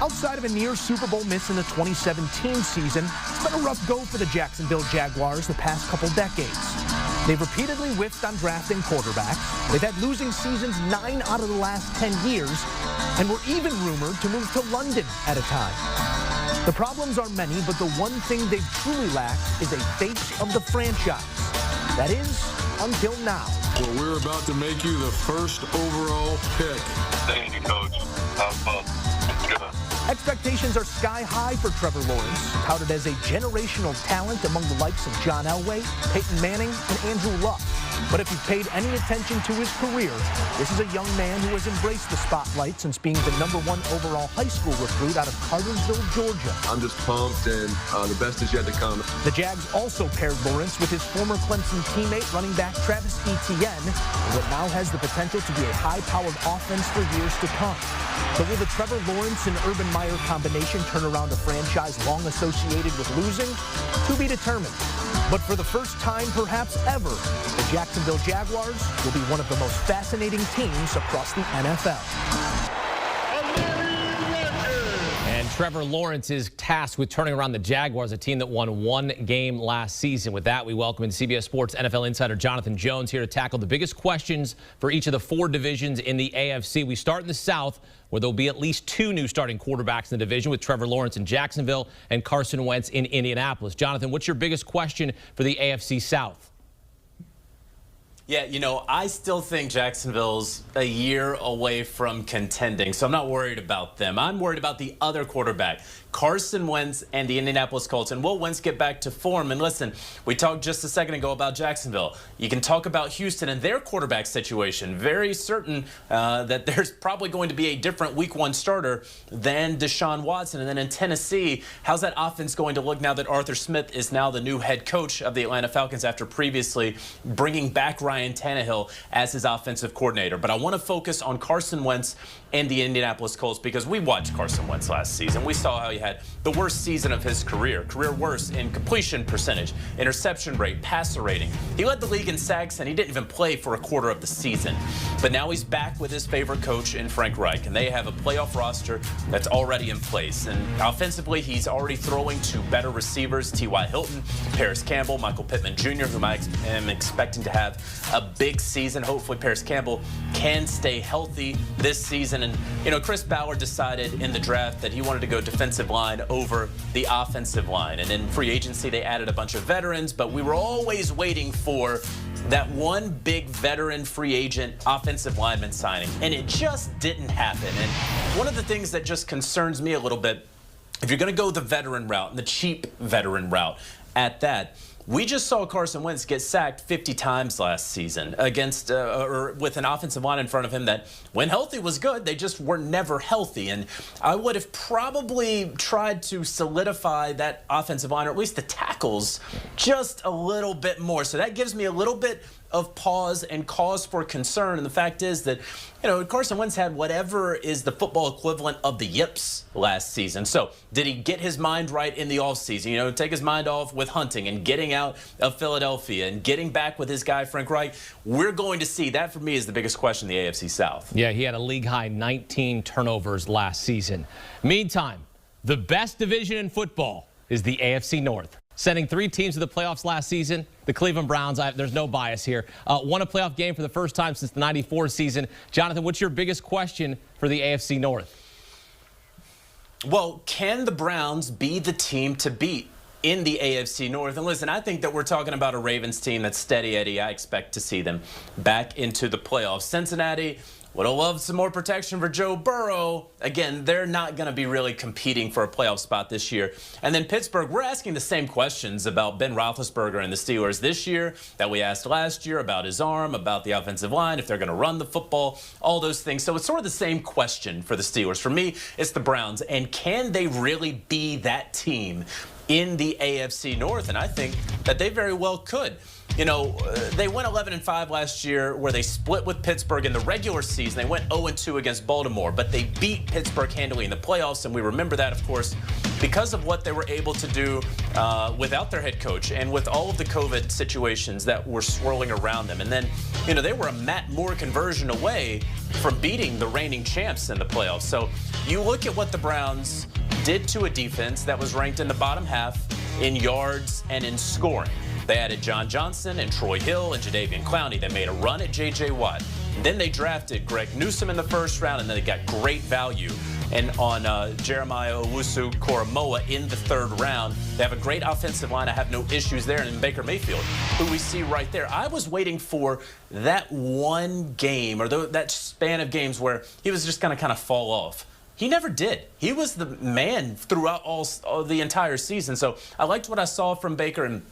Outside of a near Super Bowl miss in the 2017 season, it's been a rough go for the Jacksonville Jaguars the past couple decades. They've repeatedly whiffed on drafting quarterbacks. They've had losing seasons 9 out of the last 10 years, and were even rumored to move to London at a time. The problems are many, but the one thing they've truly lacked is a face of the franchise. That is, until now. Well, we're about to make you the first overall pick. Thank you, Coach. Have fun. It's good. Expectations are sky high for Trevor Lawrence, touted as a generational talent among the likes of John Elway, Peyton Manning, and Andrew Luck. But if you've paid any attention to his career, this is a young man who has embraced the spotlight since being the #1 overall high school recruit out of Cartersville, Georgia. I'm just pumped, and the best is yet to come. The Jags also paired Lawrence with his former Clemson teammate, running back Travis Etienne, in what now has the potential to be a high-powered offense for years to come. But will the Trevor Lawrence and Urban Meyer combination turn around a franchise long associated with losing? To be determined. But for the first time, perhaps ever, the Jacksonville Jaguars will be one of the most fascinating teams across the NFL. And Trevor Lawrence is tasked with turning around the Jaguars, a team that won 1 game last season. With that, we welcome in CBS Sports NFL insider Jonathan Jones here to tackle the biggest questions for each of the 4 divisions in the AFC. We start in the South, where there'll be at least 2 new starting quarterbacks in the division, with Trevor Lawrence in Jacksonville and Carson Wentz in Indianapolis. Jonathan, what's your biggest question for the AFC South? Yeah, you know, I still think Jacksonville's a year away from contending, so I'm not worried about them. I'm worried about the other quarterback, Carson Wentz and the Indianapolis Colts. And will Wentz get back to form? And listen, we talked just a second ago about Jacksonville. You can talk about Houston and their quarterback situation. Very certain that there's probably going to be a different Week 1 starter than Deshaun Watson. And then in Tennessee, how's that offense going to look now that Arthur Smith is now the new head coach of the Atlanta Falcons after previously bringing back Ryan Tannehill as his offensive coordinator? But I want to focus on Carson Wentz and the Indianapolis Colts, because we watched Carson Wentz last season. We saw how he had the worst season of his career worst in completion percentage, interception rate, passer rating. He led the league in sacks, and he didn't even play for a quarter of the season. But now he's back with his favorite coach in Frank Reich, and they have a playoff roster that's already in place. And offensively, he's already throwing to better receivers, T.Y. Hilton, Paris Campbell, Michael Pittman Jr., whom I am expecting to have a big season. Hopefully, Paris Campbell can stay healthy this season. And, you know, Chris Ballard decided in the draft that he wanted to go defensive line over the offensive line. And in free agency, they added a bunch of veterans, but we were always waiting for that one big veteran free agent offensive lineman signing, and it just didn't happen. And one of the things that just concerns me a little bit, if you're going to go the veteran route, and the cheap veteran route at that, we just saw Carson Wentz get sacked 50 times last season against or with an offensive line in front of him that, when healthy, was good. They just were never healthy. And I would have probably tried to solidify that offensive line, or at least the tackles, just a little bit more. So that gives me a little bit of pause and cause for concern. And the fact is that, you know, Carson Wentz had whatever is the football equivalent of the yips last season. So did he get his mind right in the offseason? You know, take his mind off with hunting and getting out of Philadelphia and getting back with his guy, Frank Reich? We're going to see. That, for me, is the biggest question in the AFC South. Yeah, he had a league-high 19 turnovers last season. Meantime, the best division in football is the AFC North. Sending 3 teams to the playoffs last season. The Cleveland Browns, there's no bias here, won a playoff game for the first time since the '94 season. Jonathan, what's your biggest question for the AFC North? Well, can the Browns be the team to beat in the AFC North? And listen, I think that we're talking about a Ravens team that's steady Eddie. I expect to see them back into the playoffs. Cincinnati would have loved some more protection for Joe Burrow. Again, they're not going to be really competing for a playoff spot this year. And then Pittsburgh, we're asking the same questions about Ben Roethlisberger and the Steelers this year that we asked last year, about his arm, about the offensive line, if they're going to run the football, all those things. So it's sort of the same question for the Steelers. For me, it's the Browns. And can they really be that team in the AFC North? And I think that they very well could. you know, they went 11-5 last year where they split with Pittsburgh in the regular season. They went 0-2 against Baltimore, but they beat Pittsburgh handily in the playoffs, and we remember that, of course, because of what they were able to do without their head coach and with all of the COVID situations that were swirling around them. And then, you know, they were a Matt Moore conversion away from beating the reigning champs in the playoffs. So you look at what the Browns did to a defense that was ranked in the bottom half in yards and in scoring. They added John Johnson and Troy Hill and Jadeveon Clowney. They made a run at J.J. Watt. Then they drafted Greg Newsome in the first round, and then they got great value and on Jeremiah Owusu-Koramoah in the third round. They have a great offensive line. I have no issues there. And in Baker Mayfield, who we see right there. I was waiting for that one game or that span of games where he was just going to kind of fall off. He never did. He was the man throughout all the entire season. So I liked what I saw from Baker. And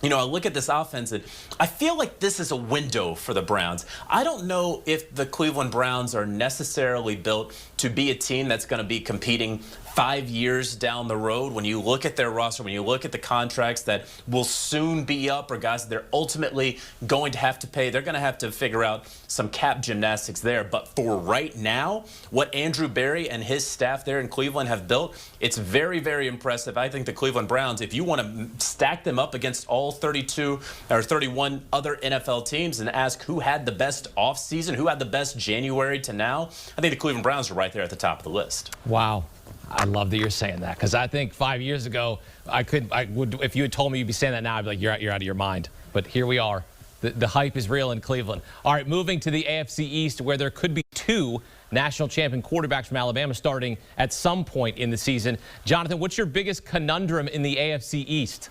you know, I look at this offense, and I feel like this is a window for the Browns. I don't know if the Cleveland Browns are necessarily built to be a team that's going to be competing 5 years down the road. When you look at their roster, when you look at the contracts that will soon be up, or guys that they're ultimately going to have to pay, they're going to have to figure out some cap gymnastics there. But for right now, what Andrew Berry and his staff there in Cleveland have built, it's very, very impressive. I think the Cleveland Browns, if you want to stack them up against all 32 or 31 other NFL teams and ask who had the best offseason, who had the best January to now, I think the Cleveland Browns are right there at the top of the list. Wow. I love that you're saying that, because I think 5 years ago, I would, if you had told me you'd be saying that now, I'd be like, you're out of your mind. But here we are. The hype is real in Cleveland. All right, moving to the AFC East, where there could be two national champion quarterbacks from Alabama starting at some point in the season. Jonathan, what's your biggest conundrum in the AFC East?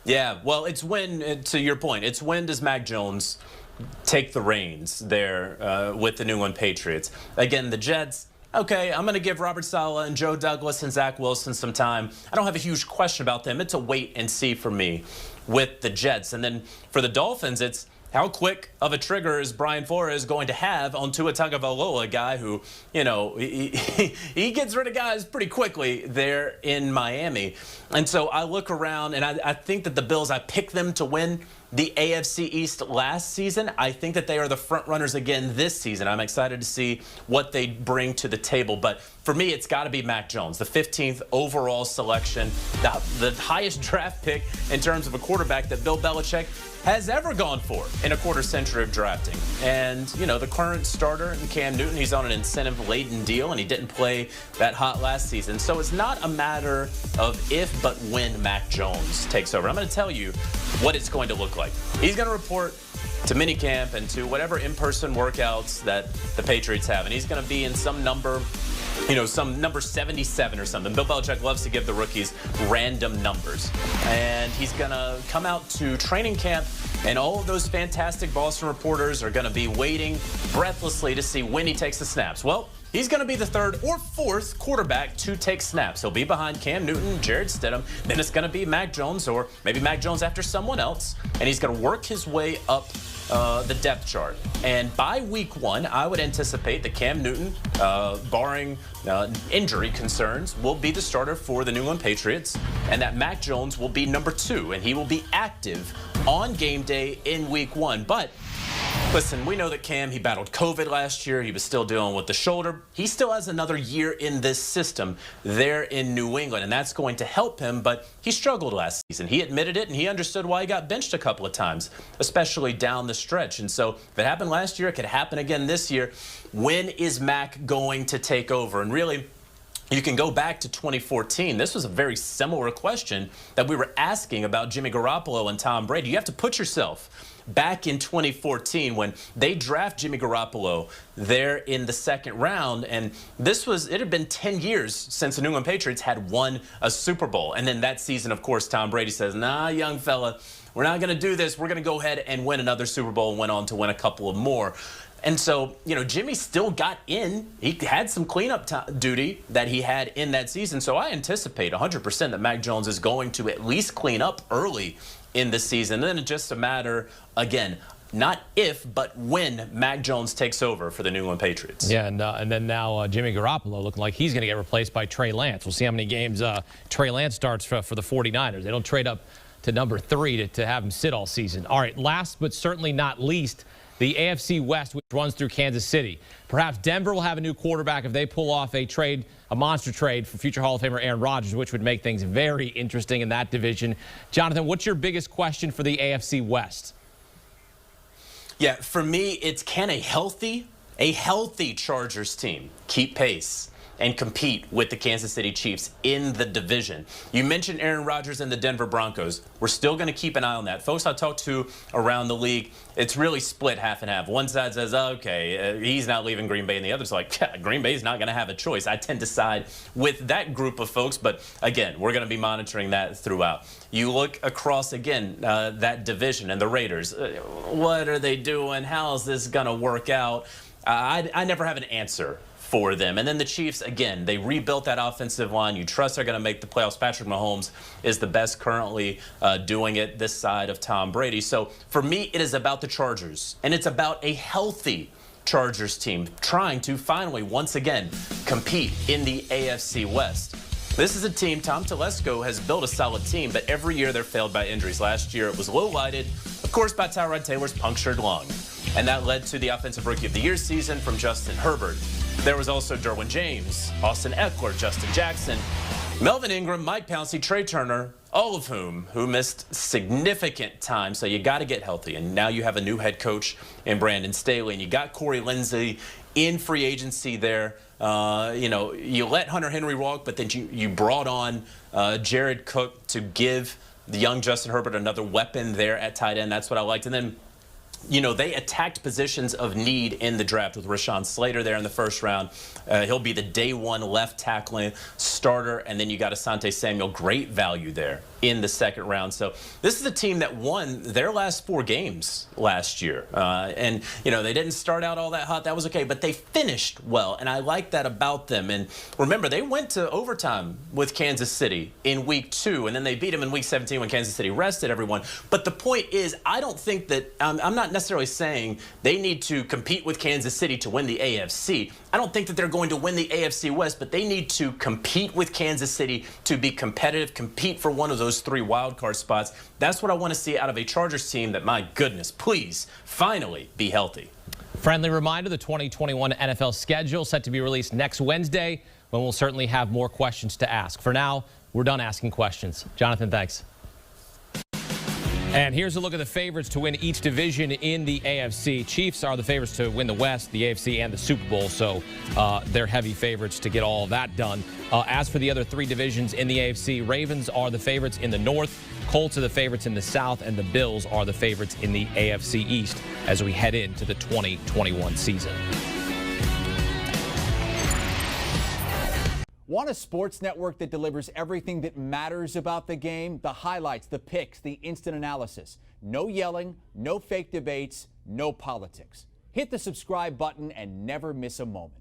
Yeah, well, it's when, to your point, it's when does Mac Jones take the reins there with the New England Patriots? Again, the Jets, okay, I'm going to give Robert Saleh and Joe Douglas and Zach Wilson some time. I don't have a huge question about them. It's a wait and see for me with the Jets. And then for the Dolphins, it's how quick of a trigger is Brian Flores going to have on Tua Tagovailoa, a guy who, you know, he gets rid of guys pretty quickly there in Miami. And so I look around, and I think that the Bills, I picked them to win the AFC East last season. I think that they are the front runners again this season. I'm excited to see what they bring to the table. But for me, it's got to be Mac Jones, the 15th overall selection, the highest draft pick in terms of a quarterback that Bill Belichick has ever gone for in a quarter century of drafting. And, you know, the current starter, Cam Newton, he's on an incentive-laden deal, and he didn't play that hot last season. So it's not a matter of if, but when Mac Jones takes over. I'm going to tell you what it's going to look like. He's going to report to minicamp and to whatever in-person workouts that the Patriots have. And he's going to be in some number, you know, some number 77 or something. Bill Belichick loves to give the rookies random numbers. And he's going to come out to training camp, and all of those fantastic Boston reporters are going to be waiting breathlessly to see when he takes the snaps. Well, he's going to be the third or fourth quarterback to take snaps. He'll be behind Cam Newton, Jarrett Stidham. Then it's going to be Mac Jones, or maybe Mac Jones after someone else. And he's going to work his way up the depth chart. And by week one, I would anticipate that Cam Newton, barring injury concerns, will be the starter for the New England Patriots, and that Mac Jones will be number 2, and he will be active on game day in week one. But listen, we know that Cam, he battled COVID last year. He was still dealing with the shoulder. He still has another year in this system there in New England, and that's going to help him, but he struggled last season. He admitted it, and he understood why he got benched a couple of times, especially down the stretch. And so if it happened last year, it could happen again this year. When is Mac going to take over? And really, you can go back to 2014. This was a very similar question that we were asking about Jimmy Garoppolo and Tom Brady. You have to put yourself back in 2014 when they draft Jimmy Garoppolo there in the second round. And it had been 10 years since the New England Patriots had won a Super Bowl. And then that season, of course, Tom Brady says, nah, young fella, we're not going to do this. We're going to go ahead and win another Super Bowl, and went on to win a couple of more. And so, you know, Jimmy still got in. He had some cleanup duty that he had in that season. So I anticipate 100% that Mac Jones is going to at least clean up early in the season. And then it's just a matter, again, not if, but when Mac Jones takes over for the New England Patriots. Yeah, and then now Jimmy Garoppolo looking like he's going to get replaced by Trey Lance. We'll see how many games Trey Lance starts for the 49ers. They don't trade up to number 3 to have him sit all season. All right, last but certainly not least, the AFC West, which runs through Kansas City. Perhaps Denver will have a new quarterback if they pull off a monster trade for future Hall of Famer Aaron Rodgers, which would make things very interesting in that division. Jonathan, what's your biggest question for the AFC West? Yeah, for me, it's can a healthy Chargers team keep pace and compete with the Kansas City Chiefs in the division? You mentioned Aaron Rodgers and the Denver Broncos. We're still going to keep an eye on that. Folks I talked to around the league, it's really split half and half. One side says, okay, he's not leaving Green Bay, and the other's like, yeah, Green Bay's not going to have a choice. I tend to side with that group of folks, but again, we're going to be monitoring that throughout. You look across, again, that division and the Raiders. What are they doing? How is this going to work out? I never have an answer for them. And then the Chiefs, again, they rebuilt that offensive line. You trust they're going to make the playoffs. Patrick Mahomes is the best currently doing it this side of Tom Brady. So for me, it is about the Chargers, and it's about a healthy Chargers team trying to finally, once again, compete in the AFC West. This is a team, Tom Telesco has built a solid team, but every year they're failed by injuries. Last year it was low-lighted, of course, by Tyrod Taylor's punctured lung. And that led to the Offensive Rookie of the Year season from Justin Herbert. There was also Derwin James, Austin Eckler, Justin Jackson, Melvin Ingram, Mike Pouncey, Trey Turner, all of whom missed significant time. So you got to get healthy. And now you have a new head coach in Brandon Staley, and you got Corey Linsley in free agency there. You let Hunter Henry walk, but then you brought on Jared Cook to give the young Justin Herbert another weapon there at tight end. That's what I liked. And then, they attacked positions of need in the draft with Rashawn Slater there in the first round. He'll be the day one left tackling starter. And then you got Asante Samuel, great value there in the second round. So this is a team that won their last 4 games last year. And they didn't start out all that hot. That was okay, but they finished well. And I like that about them. And remember, they went to overtime with Kansas City in week 2, and then they beat them in week 17 when Kansas City rested everyone. But the point is, I don't think that, I'm not necessarily saying they need to compete with Kansas City to win the AFC. I don't think that they're going to win the AFC West, but they need to compete with Kansas City to be competitive, compete for one of those 3 wildcard spots. That's what I want to see out of a Chargers team that, my goodness, please, finally be healthy. Friendly reminder, the 2021 NFL schedule set to be released next Wednesday, when we'll certainly have more questions to ask. For now, we're done asking questions. Jonathan, thanks. And here's a look at the favorites to win each division in the AFC. Chiefs are the favorites to win the West, the AFC, and the Super Bowl, so they're heavy favorites to get all of that done. As for the other 3 divisions in the AFC, Ravens are the favorites in the North, Colts are the favorites in the South, and the Bills are the favorites in the AFC East as we head into the 2021 season. Want a sports network that delivers everything that matters about the game? The highlights, the picks, the instant analysis. No yelling, no fake debates, no politics. Hit the subscribe button and never miss a moment.